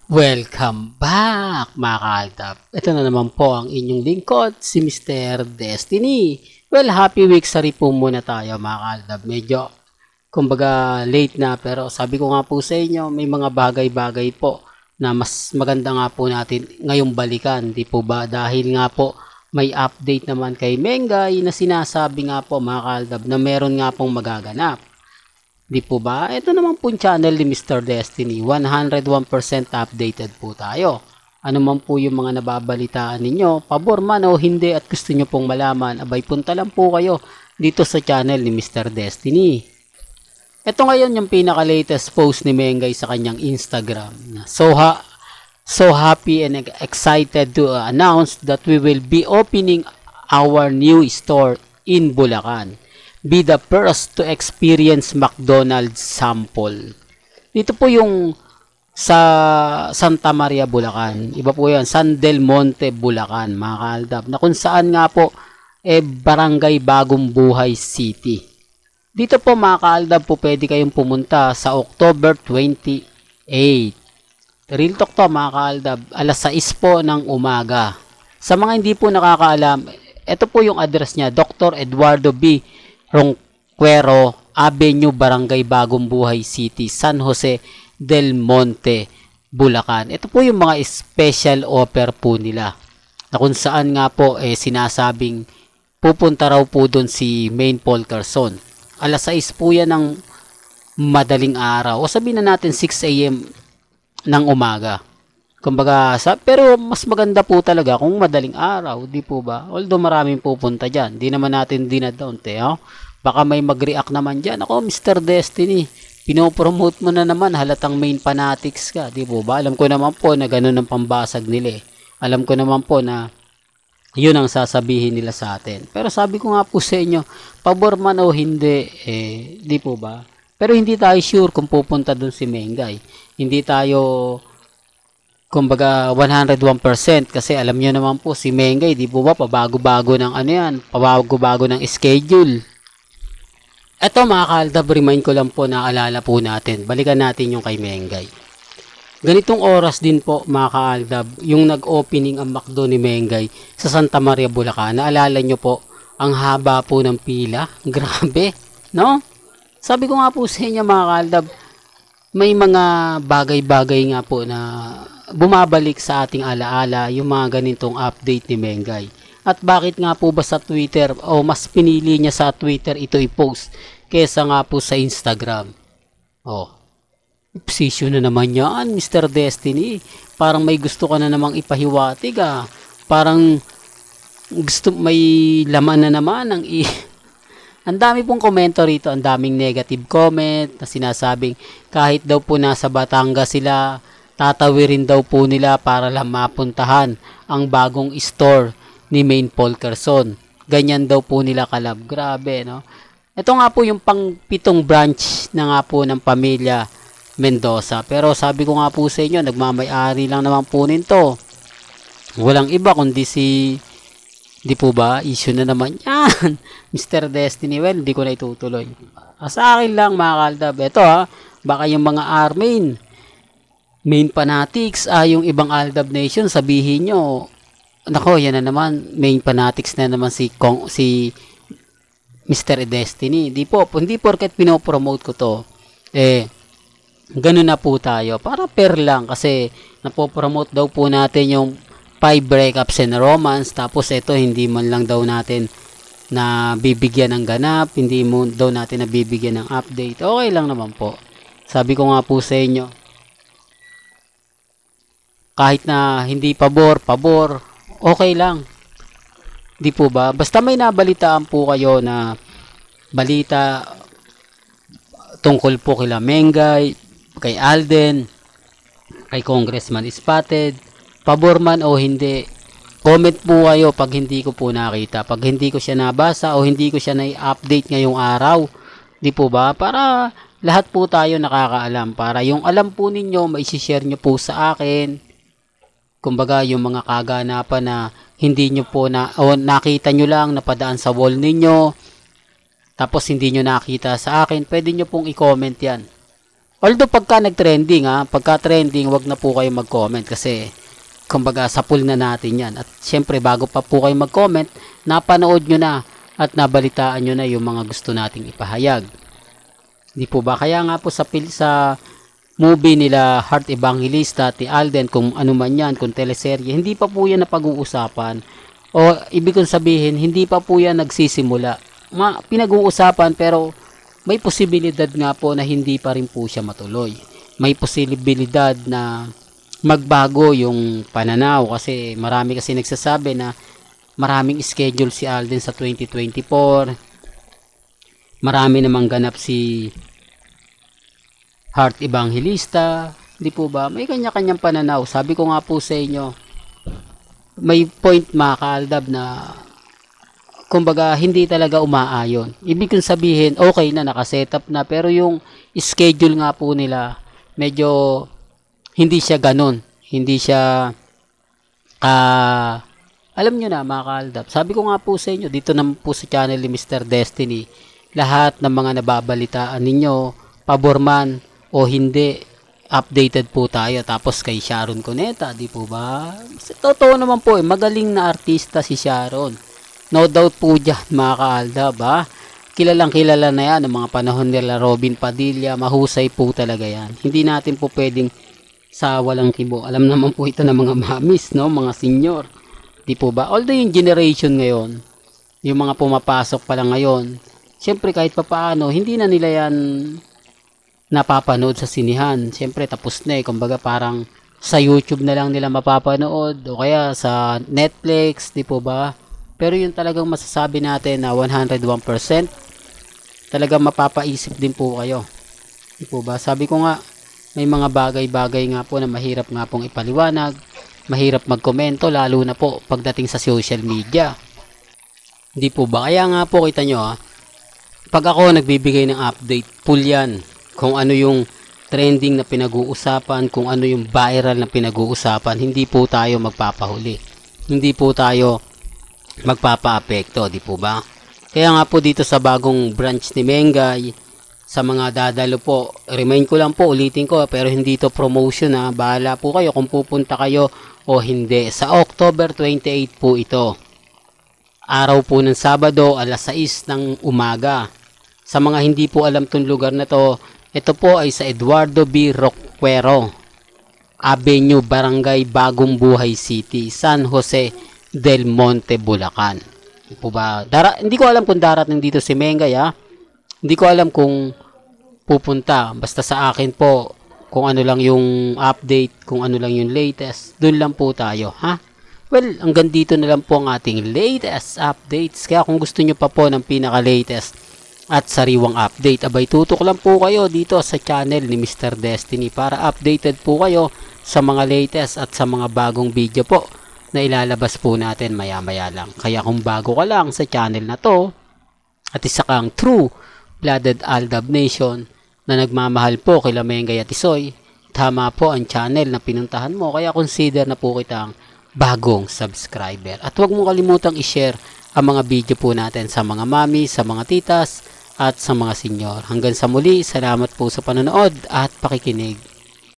Welcome back mga kaaldab. Ito na naman po ang inyong lingkod, si Mr. Destiny. Well, happy week sari po muna tayo mga kaaldab. Medyo, kumbaga late na pero sabi ko nga po sa inyo, may mga bagay-bagay po na mas maganda nga po natin ngayong balikan. Di po ba? Dahil nga po may update naman kay Mengay na sinasabi nga po mga kaaldab na meron nga pong magaganap. Di po ba? Ito naman po yung channel ni Mr. Destiny. 101% updated po tayo. Ano man po yung mga nababalitaan ninyo, pabor man o hindi at gusto nyo pong malaman, abay punta lang po kayo dito sa channel ni Mr. Destiny. Ito ngayon yung pinaka-latest post ni Mengay sa kanyang Instagram. So happy and excited to announce that we will be opening our new store in Bulacan. Be the first to experience McDonald's sample. Dito po yung sa Santa Maria, Bulacan. Iba po yan, San Del Monte, Bulacan, mga kaaldab. Na kung saan nga po, Barangay Bagong Buhay City. Dito po mga kaaldab po pwede kayong pumunta sa October 28. Real talk to mga kaaldab, alas 6 po ng umaga. Sa mga hindi po nakakaalam, ito po yung address niya, Dr. Eduardo B. Ronquero Avenue, Barangay Bagong Buhay City, San Jose del Monte, Bulacan. Ito po yung mga special offer po nila. Na kung saan nga po sinasabing pupunta raw po doon si Main Paul Carson. Alas 6 po yan ng madaling araw. O sabihin na natin 6 a.m. ng umaga. Kumbaga, pero mas maganda po talaga kung madaling araw, di po ba? Although maraming pupunta dyan, di naman natin dinadown, baka may mag-react naman dyan. Ako, Mr. Destiny, pinopromote mo na naman, halatang main fanatics ka, di po ba? Alam ko naman po na ganun ang pambasag nila. Alam ko naman po na yun ang sasabihin nila sa atin. Pero sabi ko nga po sa inyo, pabor man o hindi, di po ba? Pero hindi tayo sure kung pupunta dun si Mengay. Hindi tayo kumbaga 101% kasi alam nyo naman po si Mengay, di po ba, pabago-bago ng pabago-bago ng schedule. Eto mga kaaldab, remind ko lang po, naalala po natin, balikan natin yung kay Mengay. Ganitong oras din po mga kaaldab, yung nag-opening ang McDo ni Mengay sa Santa Maria, Bulacan. Naalala nyo po, ang haba po ng pila, grabe, no? Sabi ko nga po sa inyo mga kaaldab, may mga bagay-bagay nga po na bumabalik sa ating alaala yung mga ganitong update ni Mengay. At bakit nga po ba sa Twitter o mas pinili niya sa Twitter ito i-post kesa nga po sa Instagram? Position na naman yan, Mr. Destiny. Parang may gusto ka na namang ipahiwatig Parang gusto may laman na naman ang Ang dami pong komento rito, ang daming negative comment na sinasabing kahit daw po nasa Batangas sila, tatawirin daw po nila para lang mapuntahan ang bagong store ni Main Paul Carson. Ganyan daw po nila kalab. Grabe, no? Ito nga po yung pang-pitong branch na nga po ng pamilya Mendoza. Pero sabi ko nga po sa inyo, nagmamay-ari lang naman po nito. Walang iba kundi di po ba? Issue na naman yan. Mr. Destiny, well, hindi ko na itutuloy. Sa akin lang mga kaaldab. Ito baka yung mga main fanatics, yung ibang Aldab Nation, sabihin nyo, nako, yan na naman, main fanatics na naman si Mr. Destiny. Hindi porket pinopromote ko to, ganun na po tayo. Para fair lang, kasi napopromote daw po natin yung 5 breakups and romance, tapos ito, hindi man lang daw natin na bibigyan ng ganap, hindi mo daw natin na bibigyan ng update. Okay lang naman po. Sabi ko nga po sa inyo, kahit na hindi pabor, okay lang. Di po ba? Basta may nabalitaan po kayo na balita tungkol po kila Mengay, kay Alden, kay Congressman Spotted, pabor man o hindi, comment po kayo pag hindi ko po nakita, pag hindi ko siya nabasa o hindi ko siya na-update ngayong araw. Di po ba? Para lahat po tayo nakakaalam, para yung alam po ninyo, mai-share nyo po sa akin. Kumbaga yung mga kaganapan na hindi nyo po o nakita nyo lang napadaan sa wall ninyo, tapos hindi nyo nakita sa akin, pwede nyo pong i-comment yan. Although pagka nag-trending pagka trending, wag na po kayo mag-comment kasi kumbaga sa pool na natin yan. At syempre bago pa po kayo mag-comment, napanood nyo na at nabalitaan nyo na yung mga gusto nating ipahayag. Di po ba? Kaya nga po sa movie nila Heart Evangelista, T. Alden, kung ano man yan, kung teleserye, hindi pa po yan na pag-uusapan. O ibig kong sabihin, hindi pa po yan nagsisimula. Pinag-uusapan pero may posibilidad nga po na hindi pa rin po siya matuloy. May posibilidad na magbago yung pananaw kasi marami kasi nagsasabi na maraming schedule si Alden sa 2024. Marami namang ganap si Heart Evangelista. Di po ba? May kanya-kanyang pananaw. Sabi ko nga po sa inyo, may point mga kaaldab na kumbaga hindi talaga umaayon. Ibig kong sabihin, okay na, nakasetup na, pero yung schedule nga po nila, medyo hindi siya ganun. Hindi siya, alam nyo na mga kaaldab. Sabi ko nga po sa inyo, dito naman po sa channel ni Mr. Destiny, lahat ng mga nababalitaan ninyo, pabor man o hindi, updated po tayo. Tapos kay Sharon Cuneta, di po ba? Totoo naman po, magaling na artista si Sharon. No doubt po dyan mga kaaldab Kilalang kilala na yan ng mga panahon nila Robin Padilla, mahusay po talaga yan. Hindi natin po pwedeng sa walang kibo. Alam naman po ito ng mga mamis, no? Mga senior. Di po ba? Although yung generation ngayon, yung mga pumapasok pa lang ngayon, syempre kahit papaano, hindi na nila yan napapanood sa sinihan. Syempre tapos na kumbaga parang sa YouTube na lang nila mapapanood o kaya sa Netflix, di po ba? Pero yung talagang masasabi natin na 101%, talagang mapapaisip din po kayo. Di po ba? Sabi ko nga, may mga bagay-bagay nga po na mahirap nga pong ipaliwanag, mahirap magkomento, lalo na po pagdating sa social media. Di po ba? Kaya nga po kita nyo pag ako nagbibigay ng update, full yan. Kung ano yung trending na pinag-uusapan, kung ano yung viral na pinag-uusapan, hindi po tayo magpapahuli. Hindi po tayo magpapa-apekto, di po ba? Kaya nga po dito sa bagong branch ni Mengay, sa mga dadalo po, remind ko lang po, ulitin ko, pero hindi to promotion bahala po kayo kung pupunta kayo o hindi. Sa October 28 po ito. Araw po ng Sabado, alas 6 ng umaga. Sa mga hindi po alam tong lugar na to, ito po ay sa Eduardo B. Roquero Avenue, Barangay Bagong Buhay City, San Jose del Monte, Bulacan. Po ba? Hindi ko alam kung darating dito si Mengay Hindi ko alam kung pupunta. Basta sa akin po, kung ano lang yung update, kung ano lang yung latest, doon lang po tayo, Well, hanggang dito na lang po ang ating latest updates. Kaya kung gusto nyo pa po ng pinaka-latest at sariwang update, abay tutok lang po kayo dito sa channel ni Mr. Destiny para updated po kayo sa mga latest at sa mga bagong video po na ilalabas po natin maya-maya lang. Kaya kung bago ka lang sa channel na to at isa kang true blooded Aldab Nation na nagmamahal po kila Mengay at Isoy, tama po ang channel na pinuntahan mo. Kaya consider na po kitang bagong subscriber. At huwag mong kalimutang i-share ang mga video po natin sa mga mami, sa mga titas at sa mga senyor. Hanggang sa muli, salamat po sa panonood at pakikinig.